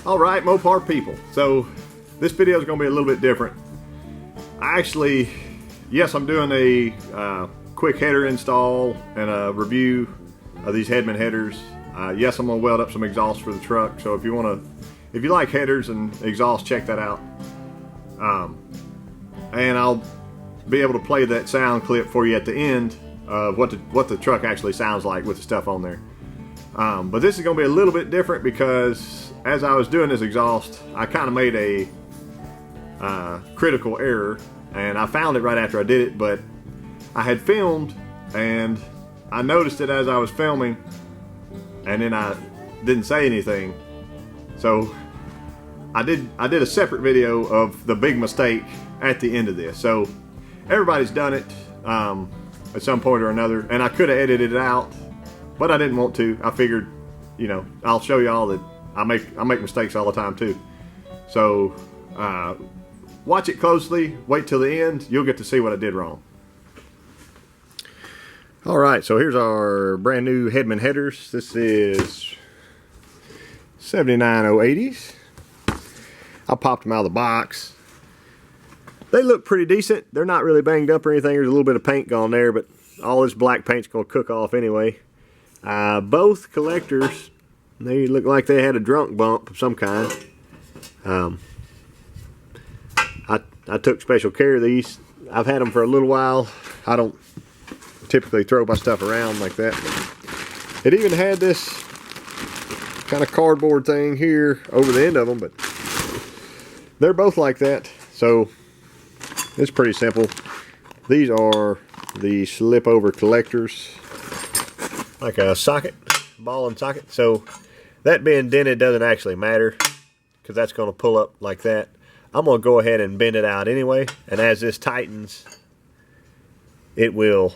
Alright, Mopar people, so this video is going to be a little bit different. Yes, I'm doing a quick header install and a review of these Hedman headers. Yes, I'm going to weld up some exhaust for the truck, so if you like headers and exhaust, check that out. And I'll be able to play that sound clip for you at the end of what the truck actually sounds like with the stuff on there. But this is going to be a little bit different because as I was doing this exhaust, I kind of made a critical error, and I found it right after I did it, but I had filmed and I noticed it as I was filming, and then I didn't say anything. So I did a separate video of the big mistake at the end of this. So everybody's done it at some point or another, and I could have edited it out, but I didn't want to. I figured, you know, I'll show you all that I make mistakes all the time too. So watch it closely, wait till the end, you'll get to see what I did wrong. Alright, so here's our brand new Hedman headers. This is 79080s. I popped them out of the box. They look pretty decent. They're not really banged up or anything. There's a little bit of paint gone there, but all this black paint's going to cook off anyway. Both collectors, they look like they had a drunk bump of some kind. I took special care of these. I've had them for a little while. I don't typically throw my stuff around like that. It even had this kind of cardboard thing here over the end of them, but they're both like that. So it's pretty simple. These are the slip over collectors, like a socket, ball and socket. So that being dented doesn't actually matter because that's going to pull up like that. I'm going to go ahead and bend it out anyway, and as this tightens, it will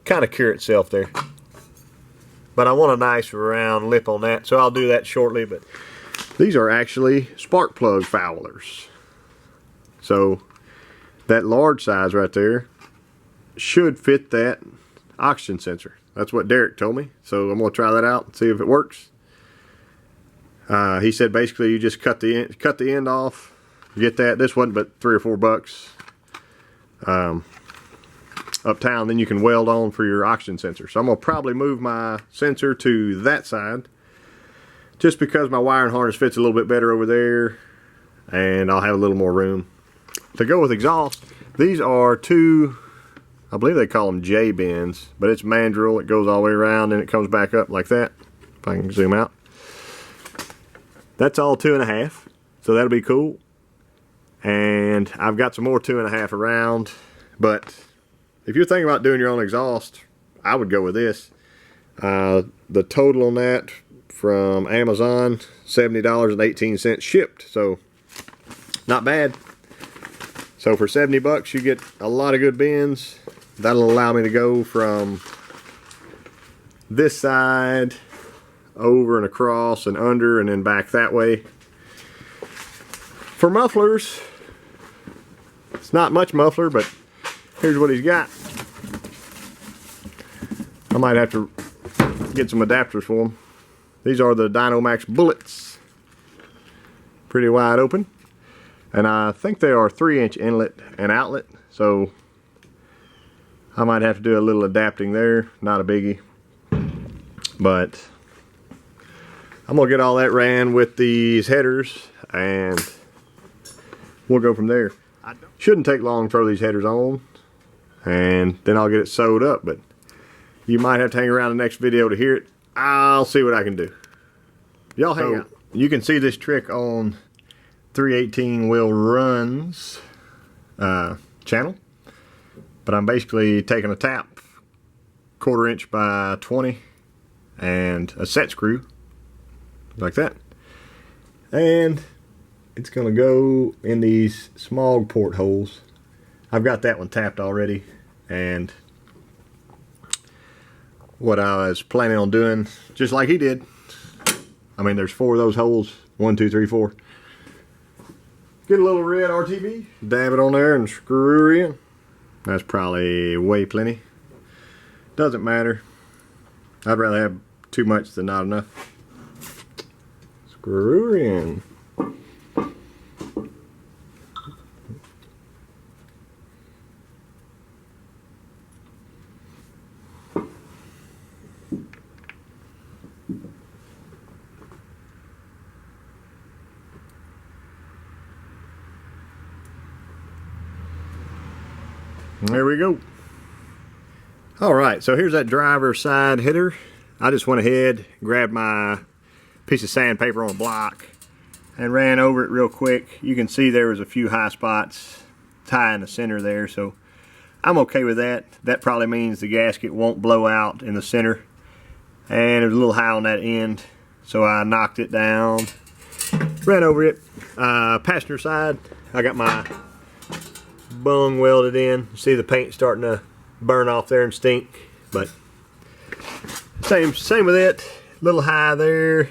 kind of cure itself there. But I want a nice round lip on that, so I'll do that shortly. But these are actually spark plug foulers. So that large size right there should fit that oxygen sensor. That's what Derek told me. So I'm going to try that out and see if it works. He said basically you just cut the end off. You get that. This wasn't but $3 or $4 uptown. Then you can weld on for your oxygen sensor. So I'm going to probably move my sensor to that side just because my wiring harness fits a little bit better over there, and I'll have a little more room. To go with exhaust, these are two, I believe they call them J-bends, but it's mandrel. It goes all the way around and it comes back up like that. If I can zoom out. That's all 2.5, so that'll be cool. And I've got some more 2.5 around, but if you're thinking about doing your own exhaust, I would go with this. The total on that from Amazon, $70.18 shipped, so not bad. So for 70 bucks, you get a lot of good bends. That'll allow me to go from this side over and across and under and then back that way. For mufflers, it's not much muffler, but here's what he's got. I might have to get some adapters for them. These are the Dynomax bullets. Pretty wide open. And I think they are 3-inch inlet and outlet, so I might have to do a little adapting there. Not a biggie. But I'm going to get all that ran with these headers, and we'll go from there. Shouldn't take long to throw these headers on, and then I'll get it sewed up, but you might have to hang around the next video to hear it. I'll see what I can do. Y'all hang out. You can see this trick on 318 Will Runs channel, but I'm basically taking a tap 1/4 inch by 20 and a set screw like that, and it's gonna go in these smog port holes. I've got that one tapped already, and what I was planning on doing, just like he did, I mean there's 4 of those holes, 1, 2, 3, 4. Get a little red RTB, dab it on there and screw her in. That's probably way plenty. Doesn't matter. I'd rather have too much than not enough. screw her in. There we go. Alright, so here's that driver's side header. I just went ahead, grabbed my piece of sandpaper on a block and ran over it real quick. You can see there was a few high spots, high in the center there, so I'm okay with that. That probably means the gasket won't blow out in the center. And it was a little high on that end, so I knocked it down, ran over it. Passenger side, I got my bung welded in. See the paint starting to burn off there and stink, but same with it. A little high there,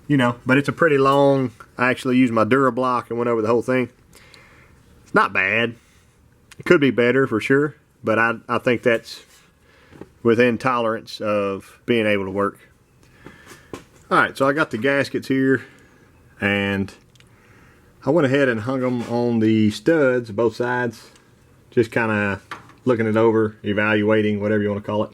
you know, but it's a pretty long. I actually used my DuraBlock and went over the whole thing. It's not bad. It could be better for sure, but I think that's within tolerance of being able to work. Alright, so I got the gaskets here, and I went ahead and hung them on the studs, both sides, just kind of looking it over, evaluating, whatever you want to call it.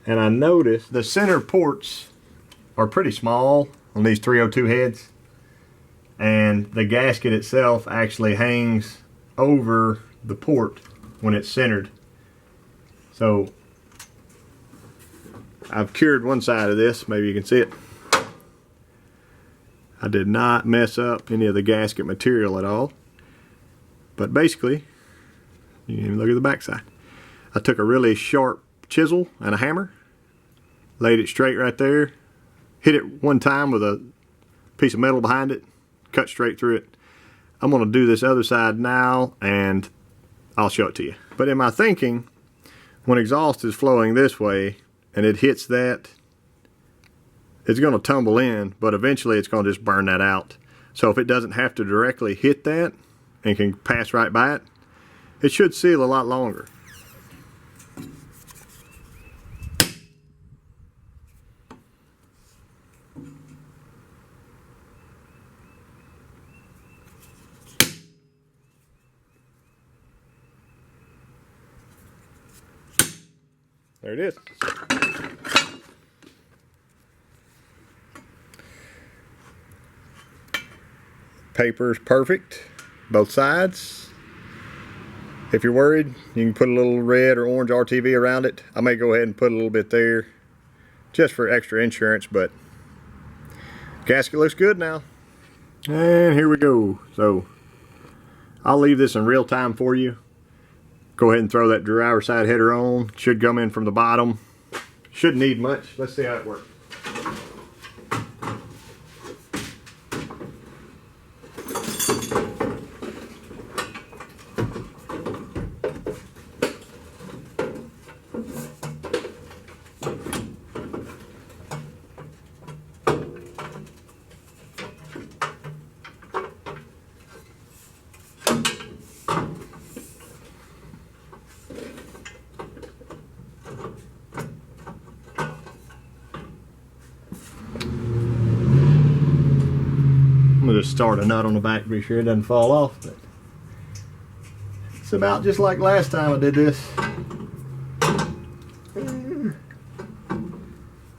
And I noticed the center ports are pretty small on these 302 heads, and the gasket itself actually hangs over the port when it's centered. So I've cured one side of this, maybe you can see it. I did not mess up any of the gasket material at all. But basically, you can even look at the back side. I took a really sharp chisel and a hammer, laid it straight right there, hit it one time with a piece of metal behind it, cut straight through it. I'm going to do this other side now, and I'll show it to you. But in my thinking, when exhaust is flowing this way and it hits that, it's going to tumble in, but eventually it's going to just burn that out. So if it doesn't have to directly hit that and can pass right by it, it should seal a lot longer. There it is. Paper's perfect, both sides. If you're worried, you can put a little red or orange RTV around it. I may go ahead and put a little bit there just for extra insurance, but gasket looks good now. And here we go. So I'll leave this in real time for you. Go ahead and throw that driver side header on. Should come in from the bottom. Shouldn't need much. Let's see how it works. I'm going to just start a nut on the back to be sure it doesn't fall off, but it's about just like last time I did this.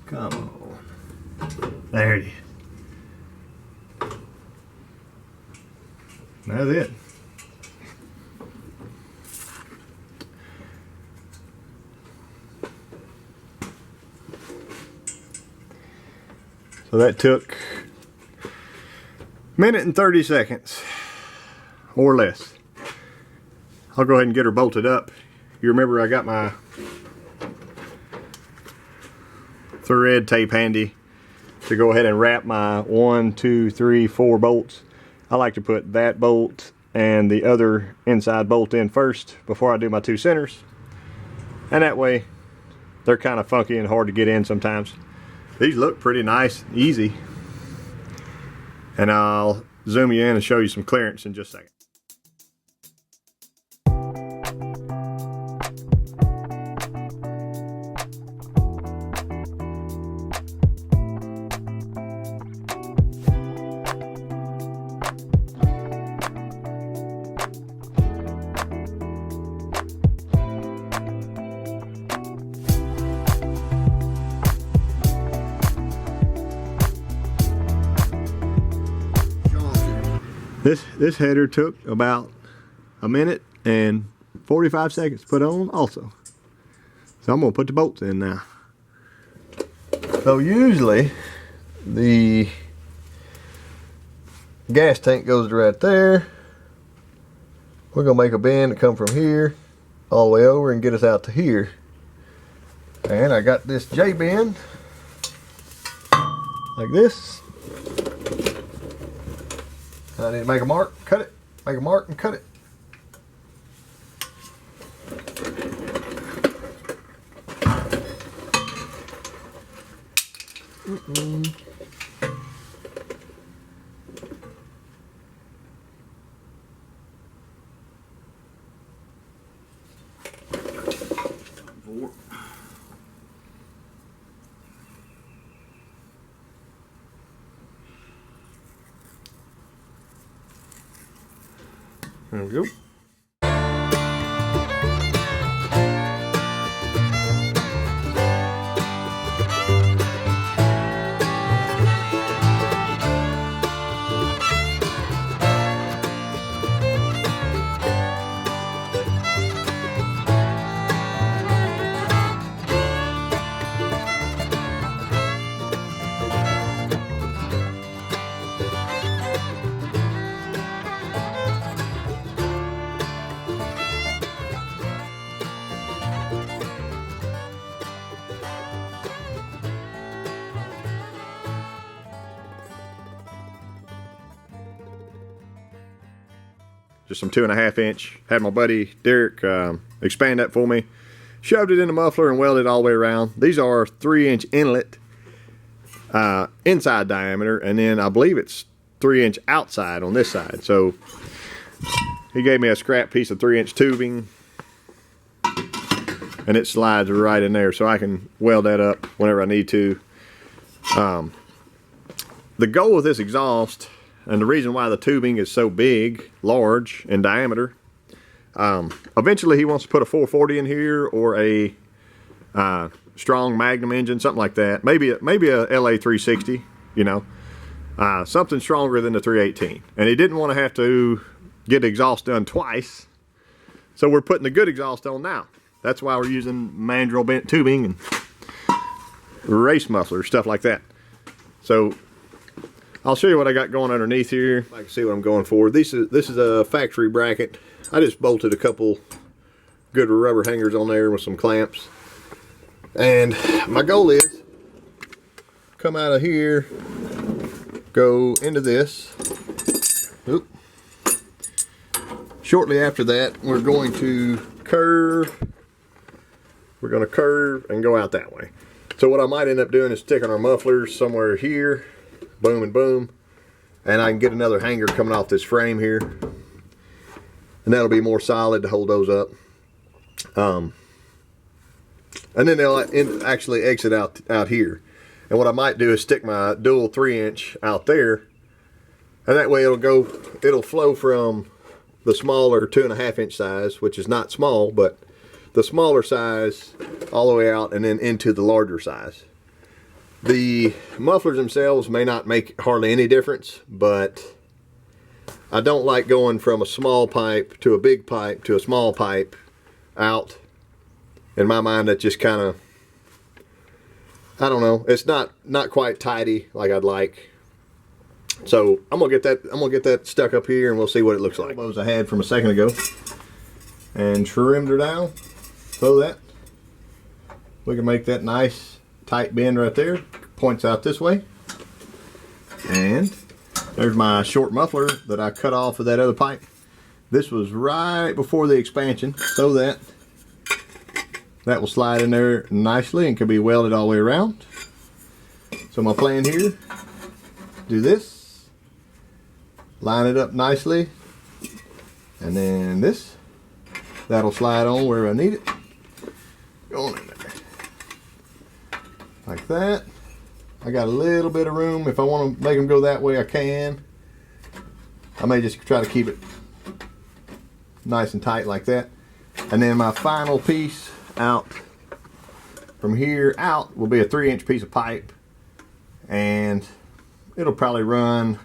Come on. There it is. That's it. So that took minute and 30 seconds or less. I'll go ahead and get her bolted up. You remember I got my thread tape handy to go ahead and wrap my 1, 2, 3, 4 bolts. I like to put that bolt and the other inside bolt in first before I do my 2 centers, and that way they're kind of funky and hard to get in sometimes. These look pretty nice, easy. And I'll zoom you in and show you some clearance in just a second. This header took about a minute and 45 seconds to put on also. So I'm gonna put the bolts in now. So usually the gas tank goes right there. We're gonna make a bend to come from here all the way over and get us out to here. And I got this J bend like this. I need to make a mark, cut it, make a mark and cut it. There we go. Just some 2.5 inch. Had my buddy Derek expand that for me. Shoved it in the muffler and welded it all the way around. These are 3-inch inlet inside diameter, and then I believe it's 3-inch outside on this side. So he gave me a scrap piece of 3-inch tubing, and it slides right in there, so I can weld that up whenever I need to. The goal with this exhaust, and the reason why the tubing is so big, large in diameter, eventually he wants to put a 440 in here, or a strong Magnum engine, something like that. Maybe a LA 360, you know, something stronger than the 318. And he didn't want to have to get the exhaust done twice, so we're putting the good exhaust on now. That's why we're using mandrel bent tubing and race mufflers, stuff like that. So I'll show you what I got going underneath here. I can see what I'm going for. This is a factory bracket. I just bolted a couple good rubber hangers on there with some clamps. And my goal is come out of here, go into this. Oop. Shortly after that, we're going to curve. We're going to curve and go out that way. So what I might end up doing is sticking our mufflers somewhere here. Boom and boom, and I can get another hanger coming off this frame here, and that'll be more solid to hold those up. And then they'll actually exit out here. And what I might do is stick my dual 3-inch out there, and that way it'll flow from the smaller 2.5 inch size, which is not small, but the smaller size all the way out and then into the larger size. The mufflers themselves may not make hardly any difference, but I don't like going from a small pipe to a big pipe to a small pipe out. In my mind, that just kind of, I don't know, it's not quite tidy like I'd like. So I'm gonna get that stuck up here, and we'll see what it looks like. Elbows I had from a second ago, and trimmed her down so that we can make that nice tight bend right there. Points out this way, and there's my short muffler that I cut off of that other pipe. This was right before the expansion, so that will slide in there nicely and can be welded all the way around. So my plan here, do this, line it up nicely, and then that'll slide on where I need it. Go on in there like that. I got a little bit of room. If I want to make them go that way, I can. I may just try to keep it nice and tight like that. And then my final piece out from here out will be a 3-inch piece of pipe, and it'll probably run,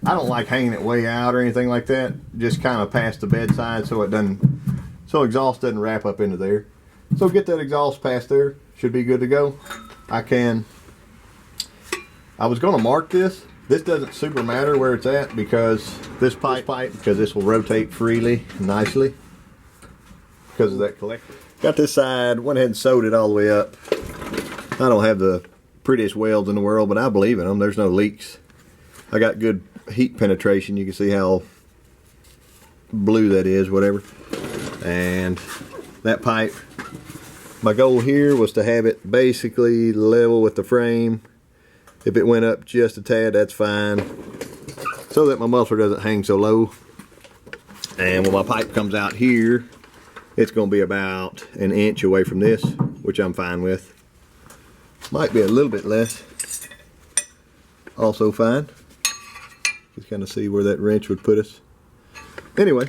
I don't like hanging it way out or anything like that. Just kind of past the bedside so it doesn't, so exhaust doesn't wrap up into there. So get that exhaust past there, should be good to go. I was going to mark this. This doesn't super matter where it's at because this pipe, because this will rotate freely, nicely, because of that collector. Got this side, went ahead and sewed it all the way up. I don't have the prettiest welds in the world, but I believe in them. There's no leaks. I got good heat penetration. You can see how blue that is, whatever. And that pipe, my goal here was to have it basically level with the frame. If it went up just a tad, that's fine, so that my muffler doesn't hang so low. And when my pipe comes out here, it's going to be about an inch away from this, which I'm fine with. Might be a little bit less, also fine. Just kind of see where that wrench would put us. Anyway,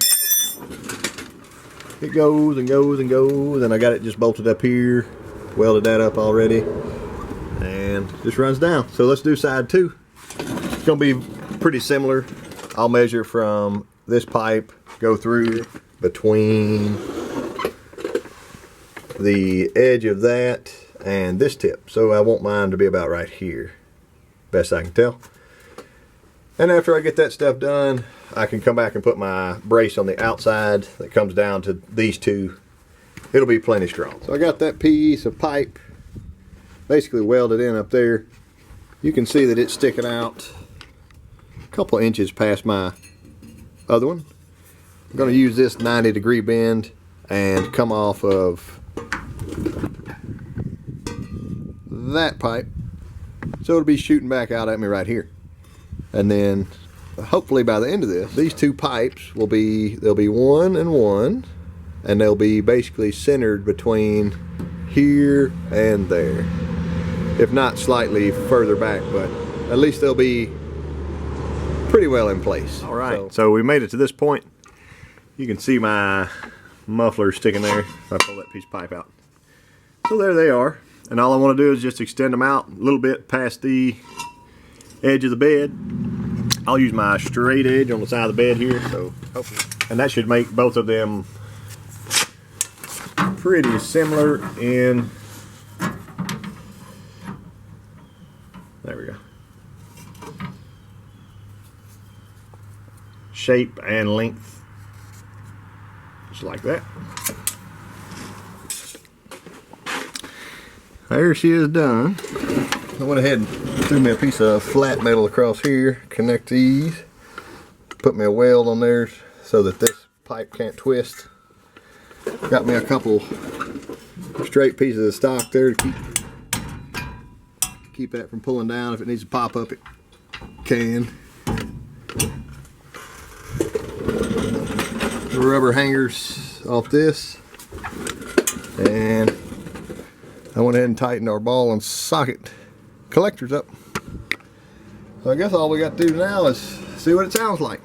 it goes and goes and goes, and I got it just bolted up here, welded that up already, and just runs down. So let's do side 2. It's going to be pretty similar. I'll measure from this pipe, go through between the edge of that and this tip. So I want mine to be about right here, best I can tell. And after I get that stuff done, I can come back and put my brace on the outside that comes down to these two. It'll be plenty strong. So I got that piece of pipe basically welded in up there. You can see that it's sticking out a couple inches past my other one. I'm going to use this 90-degree bend and come off of that pipe, so it'll be shooting back out at me right here. And then hopefully by the end of this, these two pipes will be, they'll be 1 and 1, and they'll be basically centered between here and there, if not slightly further back, but at least they'll be pretty well in place. All right, so we made it to this point. You can see my muffler sticking there if I pull that piece of pipe out. So there they are, and all I want to do is just extend them out a little bit past the edge of the bed. I'll use my straight edge on the side of the bed here, so hopefully, and that should make both of them pretty similar in, there we go, shape and length, just like that. There she is done. I went ahead and threw me a piece of flat metal across here, connect these, put me a weld on there so that this pipe can't twist. Got me a couple straight pieces of stock there to keep that from pulling down. If it needs to pop up, it can. The rubber hangers off this, and I went ahead and tightened our ball and socket collectors up. So I guess all we got to do now is see what it sounds like.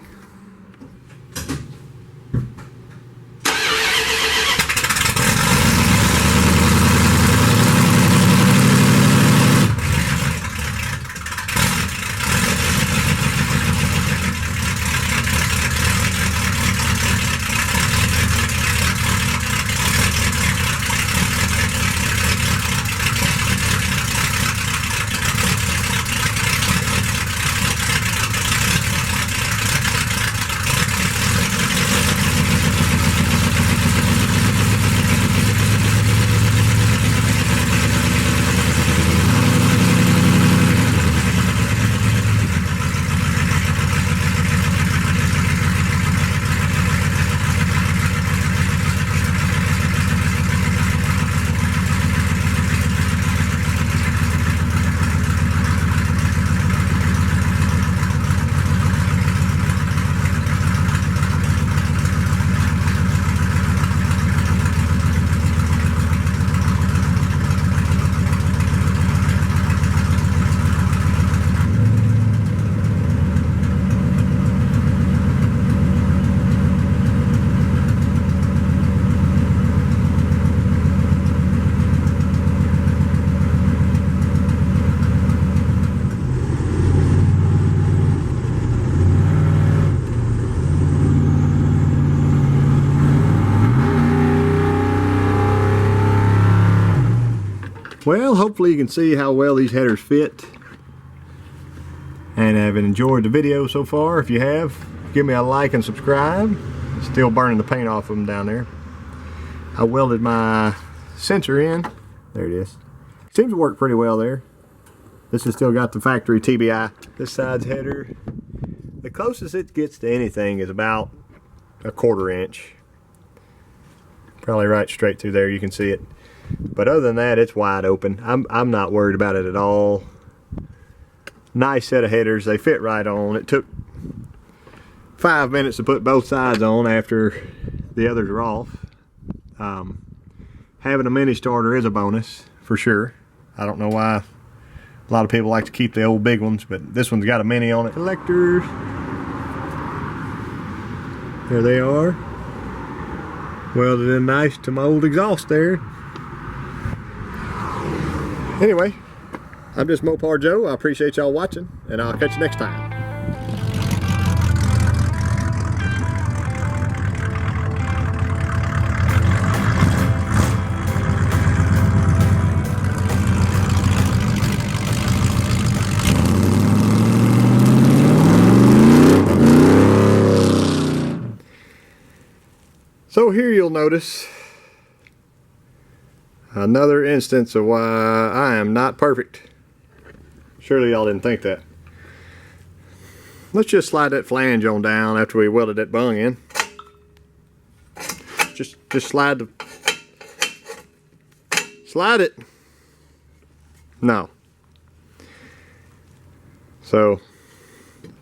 Well, hopefully you can see how well these headers fit, and have enjoyed the video so far. If you have, give me a like and subscribe. Still burning the paint off of them down there. I welded my sensor in. There it is. Seems to work pretty well there. This has still got the factory TBI. This side's header, the closest it gets to anything is about a 1/4 inch. Probably right straight through there, you can see it. But other than that, it's wide open. I'm not worried about it at all. Nice set of headers, they fit right on. It took 5 minutes to put both sides on after the others are off. Having a mini starter is a bonus for sure. I don't know why a lot of people like to keep the old big ones, but this one's got a mini on it. Collectors, there they are, welded in nice to my old exhaust there. Anyway, I'm just Mopar Joe. I appreciate y'all watching, and I'll catch you next time. So here you'll notice another instance of why I am not perfect. Surely y'all didn't think that. Let's just slide that flange on down after we welded that bung in. Just slide it. No. So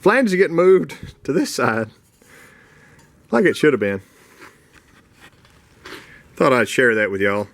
flange is getting moved to this side like it should have been. Thought I'd share that with y'all.